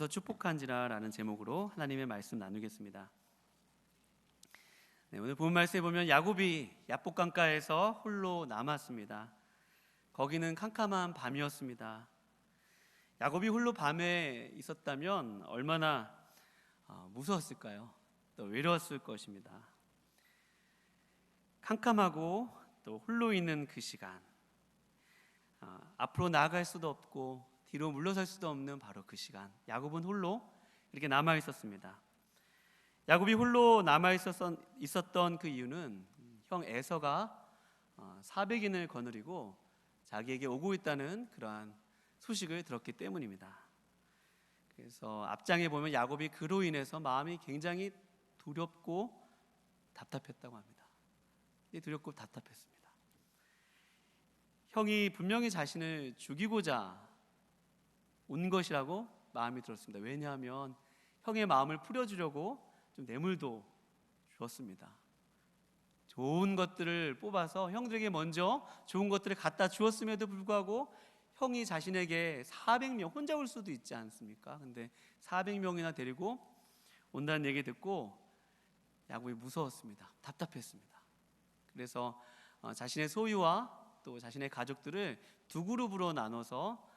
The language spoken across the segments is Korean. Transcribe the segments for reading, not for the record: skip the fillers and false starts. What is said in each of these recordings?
어디서 축복한지라 라는 제목으로 하나님의 말씀 나누겠습니다. 오늘 본 말씀에 보면 야곱이 야복강가에서 홀로 남았습니다. 거기는 캄캄한 밤이었습니다. 야곱이 홀로 밤에 있었다면 얼마나 무서웠을까요? 또 외로웠을 것입니다. 캄캄하고 또 홀로 있는 그 시간, 앞으로 나아갈 수도 없고 뒤로 물러설 수도 없는 바로 그 시간, 야곱은 홀로 이렇게 남아 있었습니다. 야곱이 홀로 남아 있었던 그 이유는 형 에서가 400인을 거느리고 자기에게 오고 있다는 그러한 소식을 들었기 때문입니다. 그래서 앞장에 보면 야곱이 그로 인해서 마음이 굉장히 두렵고 답답했다고 합니다. 두렵고 답답했습니다. 형이 분명히 자신을 죽이고자 온 것이라고 마음이 들었습니다. 왜냐하면 형의 마음을 풀어주려고 좀 뇌물도 주었습니다. 좋은 것들을 뽑아서 형들에게 먼저 좋은 것들을 갖다 주었음에도 불구하고 형이 자신에게 400명, 혼자 올 수도 있지 않습니까? 근데 400명이나 데리고 온다는 얘기 듣고 야곱이 무서웠습니다. 답답했습니다. 그래서 자신의 소유와 또 자신의 가족들을 두 그룹으로 나눠서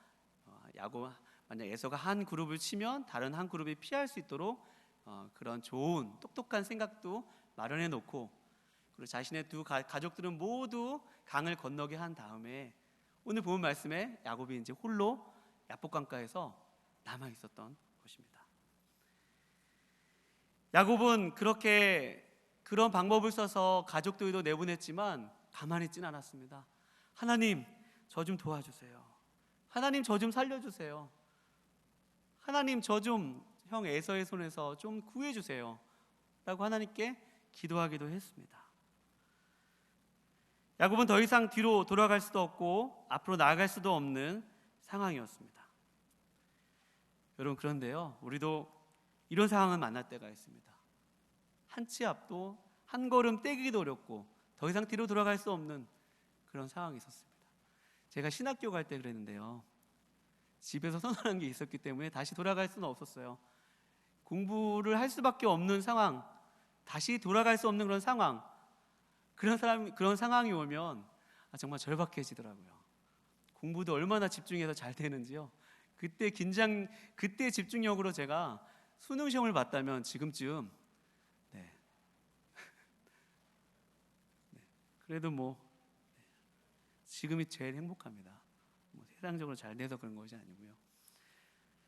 야곱, 만약 에서가 한 그룹을 치면 다른 한 그룹이 피할 수 있도록 그런 좋은 똑똑한 생각도 마련해 놓고, 그리고 자신의 두 가족들은 모두 강을 건너게 한 다음에 오늘 본 말씀에 야곱이 이제 홀로 야복강가에서 남아 있었던 것입니다. 야곱은 그렇게 그런 방법을 써서 가족들도 내보냈지만 가만히 있지는 않았습니다. 하나님, 저 좀 도와주세요. 하나님, 저 좀 살려주세요. 하나님, 저 좀 형 에서의 손에서 좀 구해주세요 라고 하나님께 기도하기도 했습니다. 야곱은 더 이상 뒤로 돌아갈 수도 없고 앞으로 나아갈 수도 없는 상황이었습니다. 여러분, 그런데요, 우리도 이런 상황을 만날 때가 있습니다. 한 치 앞도 한 걸음 떼기도 어렵고 더 이상 뒤로 돌아갈 수 없는 그런 상황이 있었습니다. 제가 신학교 갈 때 그랬는데요, 집에서 선언한 게 있었기 때문에 다시 돌아갈 수는 없었어요. 공부를 할 수밖에 없는 상황, 다시 돌아갈 수 없는 그런 상황, 그런 상황이 오면 정말 절박해지더라고요. 공부도 얼마나 집중해서 잘 되는지요. 그때 집중력으로 제가 수능 시험을 봤다면 지금쯤 그래도 지금이 제일 행복합니다. 세상적으로 잘 돼서 그런 것이 아니고요.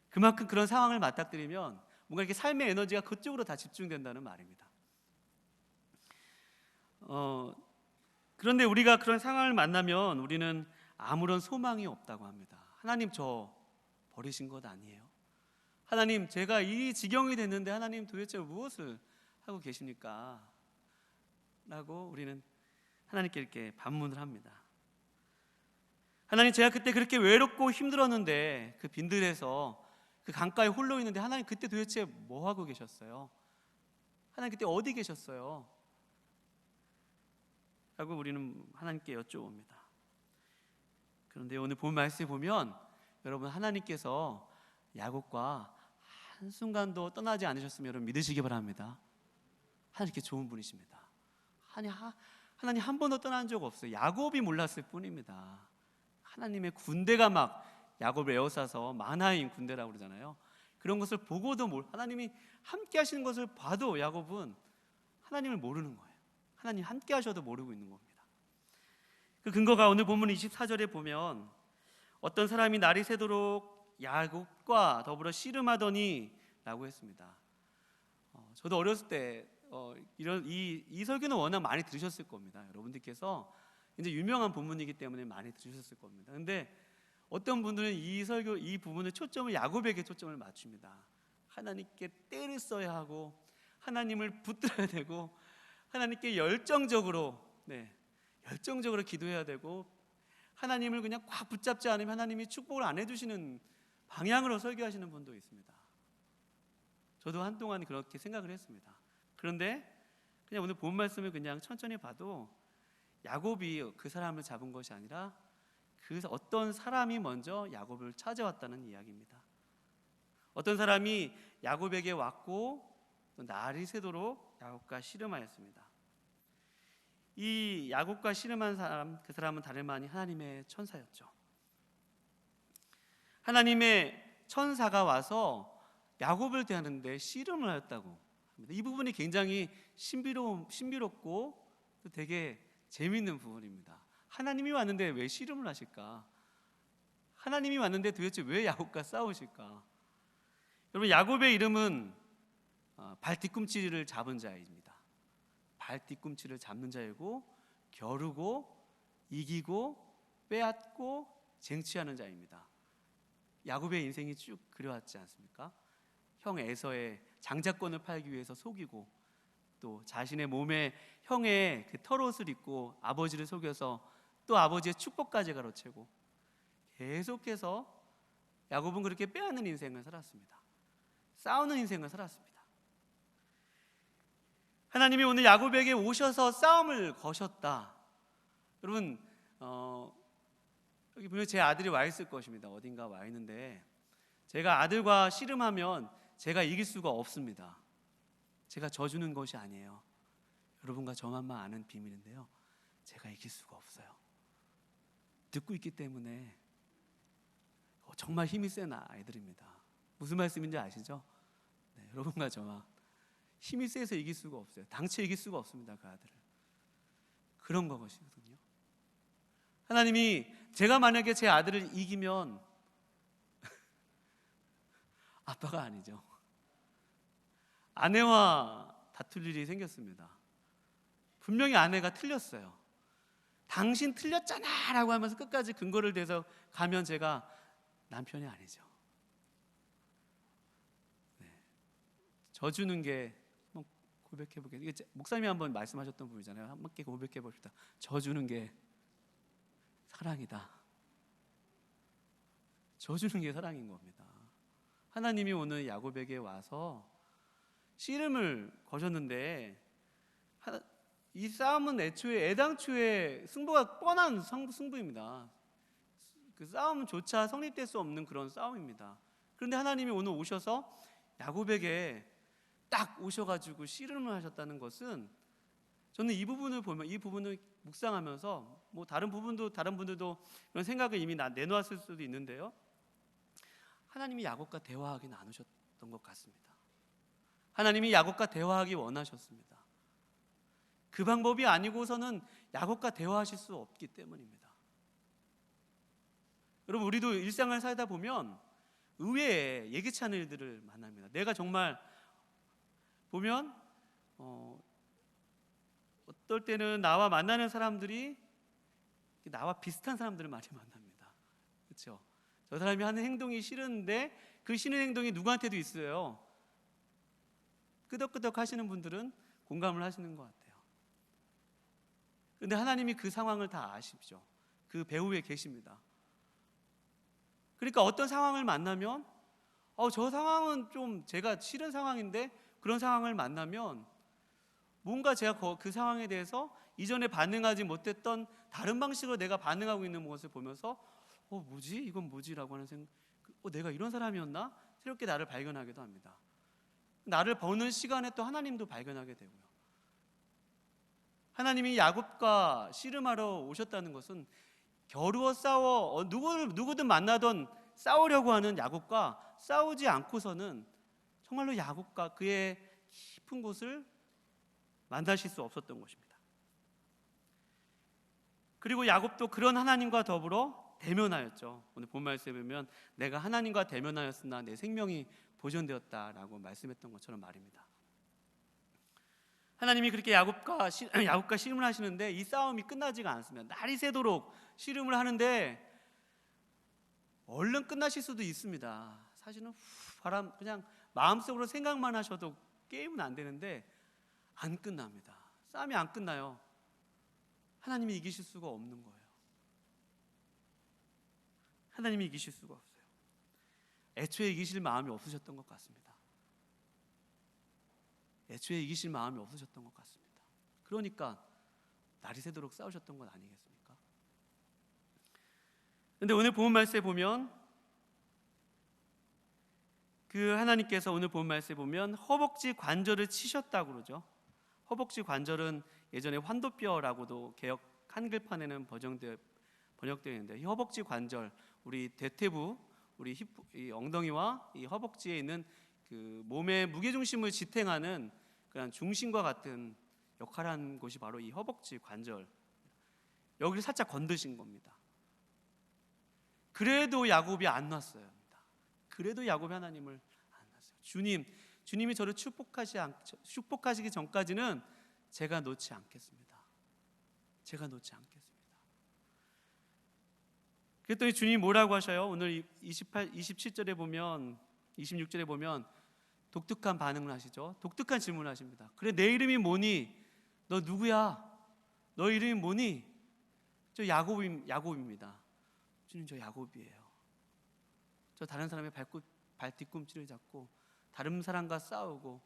그만큼 그런 상황을 맞닥뜨리면 뭔가 이렇게 삶의 에너지가 그쪽으로 다 집중된다는 말입니다. 그런데 우리가 그런 상황을 만나면 우리는 아무런 소망이 없다고 합니다. 하나님, 저 버리신 것 아니에요? 하나님, 제가 이 지경이 됐는데 하나님 도대체 무엇을 하고 계십니까? 라고 우리는 하나님께 이렇게 반문을 합니다. 하나님, 제가 그때 그렇게 외롭고 힘들었는데 그 빈들에서 그 강가에 홀로 있는데 하나님 그때 도대체 뭐 하고 계셨어요? 하나님 그때 어디 계셨어요? 라고 우리는 하나님께 여쭤봅니다. 그런데 오늘 본 말씀에 보면 여러분, 하나님께서 야곱과 한순간도 떠나지 않으셨으면 여러분 믿으시기 바랍니다. 하나님께 좋은 분이십니다. 하나님 한 번도 떠난 적 없어요. 야곱이 몰랐을 뿐입니다. 하나님의 군대가 막 야곱을 에워싸서 마나임 군대라고 그러잖아요. 그런 것을 보고도 하나님이 함께 하시는 것을 봐도 야곱은 하나님을 모르는 거예요. 하나님 함께 하셔도 모르고 있는 겁니다. 그 근거가 오늘 본문 24절에 보면 어떤 사람이 날이 새도록 야곱과 더불어 씨름하더니 라고 했습니다. 저도 어렸을 때 이 설교는 워낙 많이 들으셨을 겁니다. 여러분들께서 이제 유명한 본문이기 때문에 많이 들으셨을 겁니다. 그런데 어떤 분들은 이 부분의 초점을 야곱에게 초점을 맞춥니다. 하나님께 때를 써야 하고 하나님을 붙들어야 되고 하나님께 열정적으로 기도해야 되고 하나님을 그냥 꽉 붙잡지 않으면 하나님이 축복을 안 해주시는 방향으로 설교하시는 분도 있습니다. 저도 한동안 그렇게 생각을 했습니다. 그런데 그냥 오늘 본 말씀을 그냥 천천히 봐도 야곱이 그 사람을 잡은 것이 아니라 그 어떤 사람이 먼저 야곱을 찾아왔다는 이야기입니다. 어떤 사람이 야곱에게 왔고 또 날이 새도록 야곱과 씨름하였습니다. 이 야곱과 씨름한 사람, 그 사람은 다름 아닌 하나님의 천사였죠. 하나님의 천사가 와서 야곱을 대하는데 씨름을 하였다고 합니다. 이 부분이 굉장히 신비롭고 또 되게 재미있는 부분입니다. 하나님이 왔는데 왜 씨름을 하실까? 하나님이 왔는데 도대체 왜 야곱과 싸우실까? 여러분, 야곱의 이름은 발 뒤꿈치를 잡은 자입니다. 발 뒤꿈치를 잡는 자이고 겨루고 이기고 빼앗고 쟁취하는 자입니다. 야곱의 인생이 쭉 그려왔지 않습니까? 형 에서의 장자권을 팔기 위해서 속이고 또 자신의 몸에 형의 그 털옷을 입고 아버지를 속여서 또 아버지의 축복까지 가로채고 계속해서 야곱은 그렇게 빼앗는 인생을 살았습니다. 싸우는 인생을 살았습니다. 하나님이 오늘 야곱에게 오셔서 싸움을 거셨다. 여러분, 여기 보면 제 아들이 와 있을 것입니다. 어딘가 와 있는데 제가 아들과 씨름하면 제가 이길 수가 없습니다. 제가 져주는 것이 아니에요. 여러분과 저만만 아는 비밀인데요, 제가 이길 수가 없어요. 듣고 있기 때문에 정말 힘이 센 아이들입니다. 무슨 말씀인지 아시죠? 네, 여러분과 저만 힘이 세서 이길 수가 없어요. 당최 이길 수가 없습니다. 그 아들을. 그런 것이거든요. 하나님이 제가 만약에 제 아들을 이기면 아빠가 아니죠. 아내와 다툴 일이 생겼습니다. 분명히 아내가 틀렸어요. 당신 틀렸잖아 라고 하면서 끝까지 근거를 대서 가면 제가 남편이 아니죠. 네. 져주는 게 한번 고백해 보겠습니다. 이게 목사님이 한번 말씀하셨던 부분이잖아요. 함께 고백해 봅시다. 져주는 게 사랑이다. 져주는 게 사랑인 겁니다. 하나님이 오늘 야곱에게 와서 씨름을 거셨는데 이 싸움은 애당초에 승부가 뻔한 승부입니다. 그 싸움조차 성립될 수 없는 그런 싸움입니다. 그런데 하나님이 오늘 오셔서 야곱에게 딱 오셔가지고 씨름을 하셨다는 것은, 저는 이 부분을 보면, 이 부분을 묵상하면서 뭐 다른 분들도 이런 생각을 이미 내놓았을 수도 있는데요, 하나님이 야곱과 대화하기는 않으셨던 것 같습니다. 하나님이 야곱과 대화하기 원하셨습니다. 그 방법이 아니고서는 야곱과 대화하실 수 없기 때문입니다. 여러분, 우리도 일상을 살다 보면 의외의 예기치 않은 일들을 만납니다. 내가 정말 보면 어떨 때는 나와 만나는 사람들이 나와 비슷한 사람들을 많이 만납니다. 그렇죠? 저 사람이 하는 행동이 싫은데 그 싫은 행동이 누구한테도 있어요. 끄덕끄덕 하시는 분들은 공감을 하시는 것 같아요. 그런데 하나님이 그 상황을 다 아시죠. 그 배후에 계십니다. 그러니까 어떤 상황을 만나면 저 상황은 좀 제가 싫은 상황인데, 그런 상황을 만나면 뭔가 제가 그 상황에 대해서 이전에 반응하지 못했던 다른 방식으로 내가 반응하고 있는 것을 보면서 뭐지? 이건 뭐지? 라고 하는 생각, 내가 이런 사람이었나? 새롭게 나를 발견하기도 합니다. 나를 보는 시간에 또 하나님도 발견하게 되고요. 하나님이 야곱과 씨름하러 오셨다는 것은 겨루어 싸워 누구든 만나던 싸우려고 하는 야곱과 싸우지 않고서는 정말로 야곱과 그의 깊은 곳을 만나실 수 없었던 것입니다. 그리고 야곱도 그런 하나님과 더불어 대면하였죠. 오늘 본 말씀에 보면 내가 하나님과 대면하였으나 내 생명이 보존되었다라고 말씀했던 것처럼 말입니다. 하나님이 그렇게 야곱과 씨름을 하시는데 이 싸움이 끝나지가 않습니다. 날이 새도록 씨름을 하는데 얼른 끝나실 수도 있습니다. 사실은 그냥 마음속으로 생각만 하셔도 게임은 안 되는데 안 끝납니다. 싸움이 안 끝나요. 하나님이 이기실 수가 없는 거예요. 하나님이 이기실 수가 없어요. 애초에 이기실 마음이 없으셨던 것 같습니다. 애초에 이기실 마음이 없으셨던 것 같습니다. 그러니까 날이 새도록 싸우셨던 것 아니겠습니까? 그런데 오늘 본 말씀에 보면 그 하나님께서 오늘 본 말씀에 보면 허벅지 관절을 치셨다고 그러죠. 허벅지 관절은 예전에 환도뼈라고도 개역 한글판에는 번역되어 있는데, 이 허벅지 관절, 우리 대퇴부, 우리 이 엉덩이와 이 허벅지에 있는 그 몸의 무게중심을 지탱하는 그런 중심과 같은 역할을 하는 곳이 바로 이 허벅지 관절, 여기를 살짝 건드신 겁니다. 그래도 야곱이 안 놨어요. 그래도 야곱이 하나님을 안 놨어요. 주님이 저를 축복하시기 전까지는 제가 놓지 않겠습니다. 제가 놓지 않겠습니다. 그랬더니 주님이 뭐라고 하셔요? 오늘 27절에 보면, 26절에 보면 독특한 반응을 하시죠. 독특한 질문을 하십니다. 그래, 내 이름이 뭐니? 너 누구야? 너 이름이 뭐니? 저 야곱입니다. 주님, 저 야곱이에요. 저 다른 사람의 발 뒤꿈치를 잡고 다른 사람과 싸우고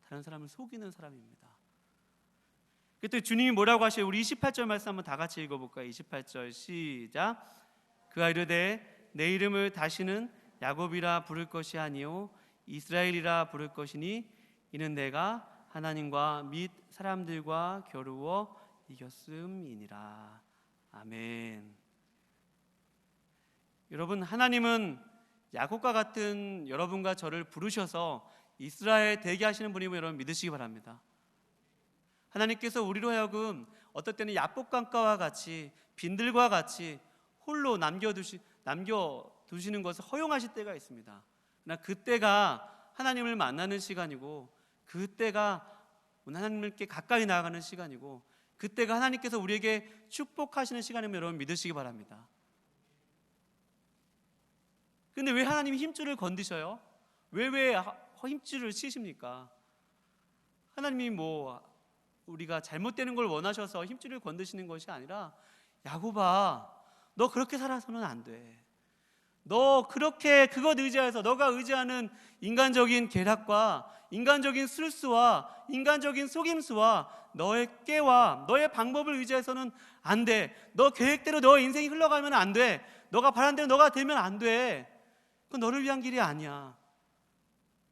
다른 사람을 속이는 사람입니다. 그때 주님이 뭐라고 하셔요? 우리 28절 말씀 한번 다 같이 읽어볼까요? 28절 시작. 그가 이르되 내 이름을 다시는 야곱이라 부를 것이 아니요 이스라엘이라 부를 것이니 이는 내가 하나님과 및 사람들과 겨루어 이겼음이니라. 아멘. 여러분, 하나님은 야곱과 같은 여러분과 저를 부르셔서 이스라엘 되게 하시는 분임을 여러분 믿으시기 바랍니다. 하나님께서 우리로 하여금 어떨 때는 야복강가와 같이 빈들과 같이 홀로 남겨두시는 것을 허용하실 때가 있습니다. 그러나 그때가 하나님을 만나는 시간이고, 그때가 하나님께 가까이 나아가는 시간이고, 그때가 하나님께서 우리에게 축복하시는 시간임을 여러분 믿으시기 바랍니다. 근데 왜 하나님이 힘줄을 건드셔요? 왜 힘줄을 치십니까? 하나님이 우리가 잘못되는 걸 원하셔서 힘줄을 건드시는 것이 아니라, 야곱아, 너 그렇게 살아서는 안 돼. 너 그렇게 그것 의지해서 너가 의지하는 인간적인 계략과 인간적인 술수와 인간적인 속임수와 너의 깨와 너의 방법을 의지해서는 안 돼. 너 계획대로 너 인생이 흘러가면 안 돼. 너가 바란 대로 너가 되면 안 돼. 그건 너를 위한 길이 아니야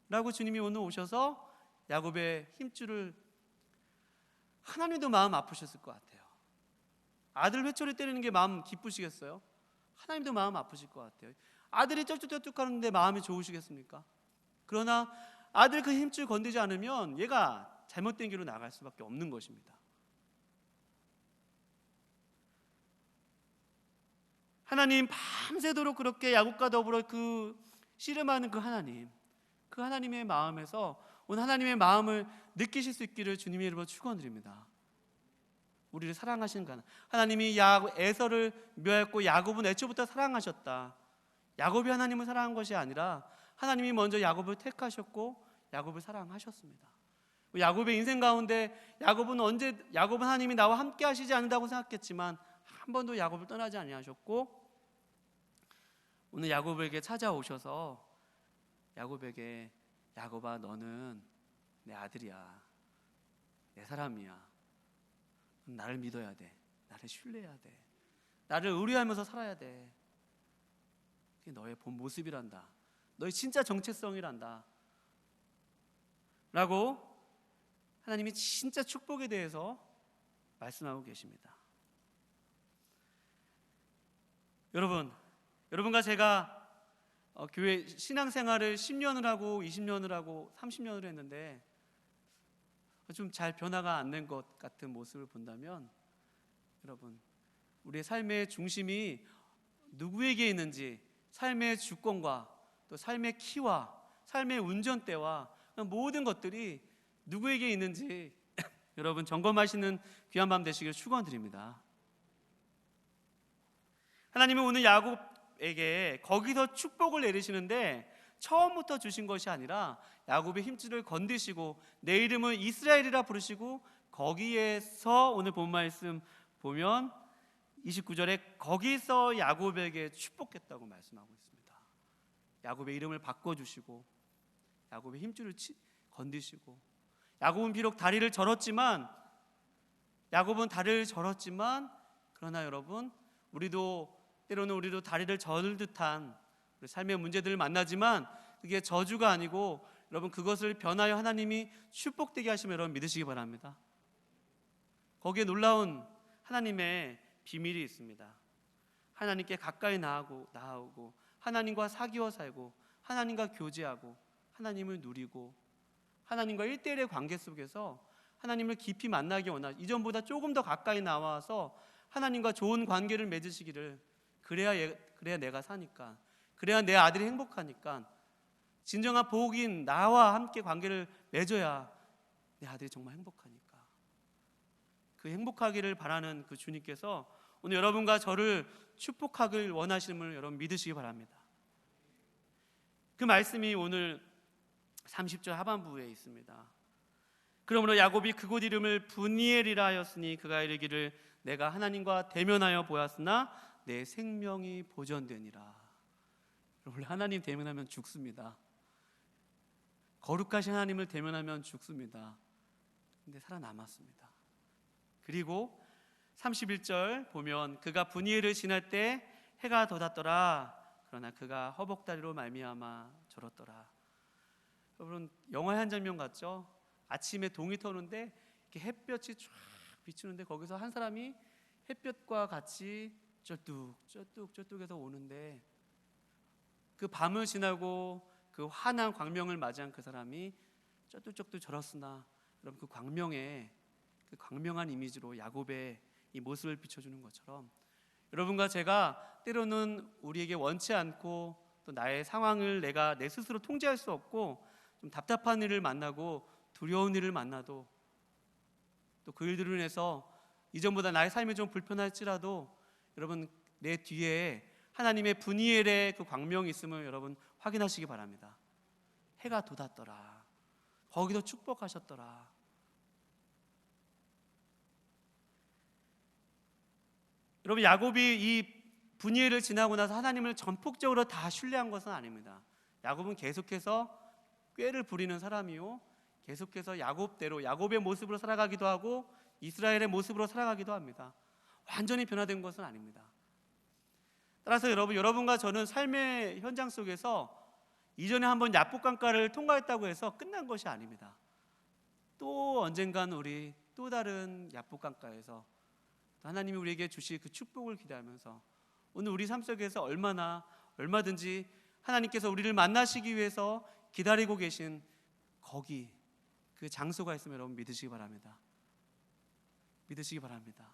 라고 주님이 오늘 오셔서 야곱의 힘줄을, 하나님도 마음 아프셨을 것 같아요. 아들 회초리 때리는 게 마음 기쁘시겠어요? 하나님도 마음 아프실 것 같아요. 아들이 쩔뚝쩔뚝 하는데 마음이 좋으시겠습니까? 그러나 아들 그 힘줄 건드지 않으면 얘가 잘못된 길로 나갈 수밖에 없는 것입니다. 하나님 밤새도록 그렇게 야곱과 더불어 그 씨름하는 그 하나님의 마음에서 오늘 하나님의 마음을 느끼실 수 있기를 주님의 이름으로 축원드립니다. 우리를 사랑하시는 하나님이 에서를 묘했고 야곱은 애초부터 사랑하셨다. 야곱이 하나님을 사랑한 것이 아니라 하나님이 먼저 야곱을 택하셨고 야곱을 사랑하셨습니다. 야곱의 인생 가운데 야곱은 하나님이 나와 함께 하시지 않는다고 생각했지만 한 번도 야곱을 떠나지 아니하셨고, 오늘 야곱에게 찾아오셔서 야곱에게, 야곱아, 너는 내 아들이야, 내 사람이야. 나를 믿어야 돼. 나를 신뢰해야 돼. 나를 의뢰하면서 살아야 돼. 그게 너의 본 모습이란다. 너의 진짜 정체성이란다 라고 하나님이 진짜 축복에 대해서 말씀하고 계십니다. 여러분과 제가 교회 신앙생활을 10년을 하고 20년을 하고 30년을 했는데 좀 잘 변화가 안 된 것 같은 모습을 본다면, 여러분, 우리의 삶의 중심이 누구에게 있는지, 삶의 주권과 또 삶의 키와 삶의 운전대와 모든 것들이 누구에게 있는지 여러분 점검하시는 귀한 밤 되시길 축원드립니다. 하나님은 오늘 야곱에게 거기서 축복을 내리시는데 처음부터 주신 것이 아니라 야곱의 힘줄을 건드시고 내 이름을 이스라엘이라 부르시고, 거기에서 오늘 본 말씀 보면 29절에 거기서 야곱에게 축복했다고 말씀하고 있습니다. 야곱의 이름을 바꿔주시고 야곱의 힘줄을 건드시고, 야곱은 비록 다리를 절었지만 그러나 여러분, 때로는 우리도 다리를 저을 듯한 우리 삶의 문제들을 만나지만 그게 저주가 아니고 여러분 그것을 변하여 하나님이 축복되게 하시면 여러분 믿으시기 바랍니다. 거기에 놀라운 하나님의 비밀이 있습니다. 하나님께 가까이 나아오고 하나님과 사귀어 살고 하나님과 교제하고 하나님을 누리고 하나님과 1대1의 관계 속에서 하나님을 깊이 만나기 원하시, 이전보다 조금 더 가까이 나와서 하나님과 좋은 관계를 맺으시기를, 그래야 내가 사니까, 그래야 내 아들이 행복하니까, 진정한 복인 나와 함께 관계를 맺어야 내 아들이 정말 행복하니까, 그 행복하기를 바라는 그 주님께서 오늘 여러분과 저를 축복하길 원하심을 여러분 믿으시기 바랍니다. 그 말씀이 오늘 30절 하반부에 있습니다. 그러므로 야곱이 그곳 이름을 브니엘이라 하였으니 그가 이르기를 내가 하나님과 대면하여 보았으나 내 생명이 보존되니라. 원래 하나님 대면하면 죽습니다. 거룩하신 하나님을 대면하면 죽습니다. 근데 살아남았습니다. 그리고 31절 보면 그가 브니엘을 지날 때 해가 돋았더라. 그러나 그가 허벅다리로 말미암아 절었더라. 여러분 영화의 한 장면 같죠? 아침에 동이 터는데 이렇게 햇볕이 쫙 비추는데 거기서 한 사람이 햇볕과 같이 쩔뚝쩔뚝해서 오는데 그 밤을 지나고 그 환한 광명을 맞이한 그 사람이 쩔뚝쩔뚝 절었으나 여러분 그 광명에, 그 광명한 이미지로 야곱의 이 모습을 비춰주는 것처럼 여러분과 제가 때로는 우리에게 원치 않고 또 나의 상황을 내가 내 스스로 통제할 수 없고 좀 답답한 일을 만나고 두려운 일을 만나도 또 그 일들로 인해서 이전보다 나의 삶이 좀 불편할지라도 여러분 내 뒤에 하나님의 브니엘의 그 광명이 있음을 여러분 확인하시기 바랍니다. 해가 돋았더라. 거기도 축복하셨더라. 여러분 야곱이 이 브니엘을 지나고 나서 하나님을 전폭적으로 다 신뢰한 것은 아닙니다. 야곱은 계속해서 꾀를 부리는 사람이요, 계속해서 야곱대로 야곱의 모습으로 살아가기도 하고 이스라엘의 모습으로 살아가기도 합니다. 완전히 변화된 것은 아닙니다. 따라서 여러분과 저는 삶의 현장 속에서 이전에 한번 야복강가를 통과했다고 해서 끝난 것이 아닙니다. 또 언젠간 우리 또 다른 야복강가에서 하나님이 우리에게 주실 그 축복을 기대하면서 오늘 우리 삶 속에서 얼마든지 하나님께서 우리를 만나시기 위해서 기다리고 계신 거기, 그 장소가 있으면 여러분 믿으시기 바랍니다. 믿으시기 바랍니다.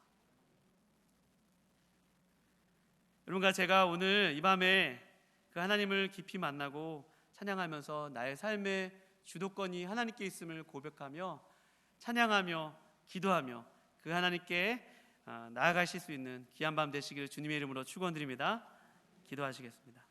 여러분과 제가 오늘 이 밤에 그 하나님을 깊이 만나고 찬양하면서 나의 삶의 주도권이 하나님께 있음을 고백하며 찬양하며 기도하며 그 하나님께 나아가실 수 있는 귀한 밤 되시기를 주님의 이름으로 축원드립니다. 기도하시겠습니다.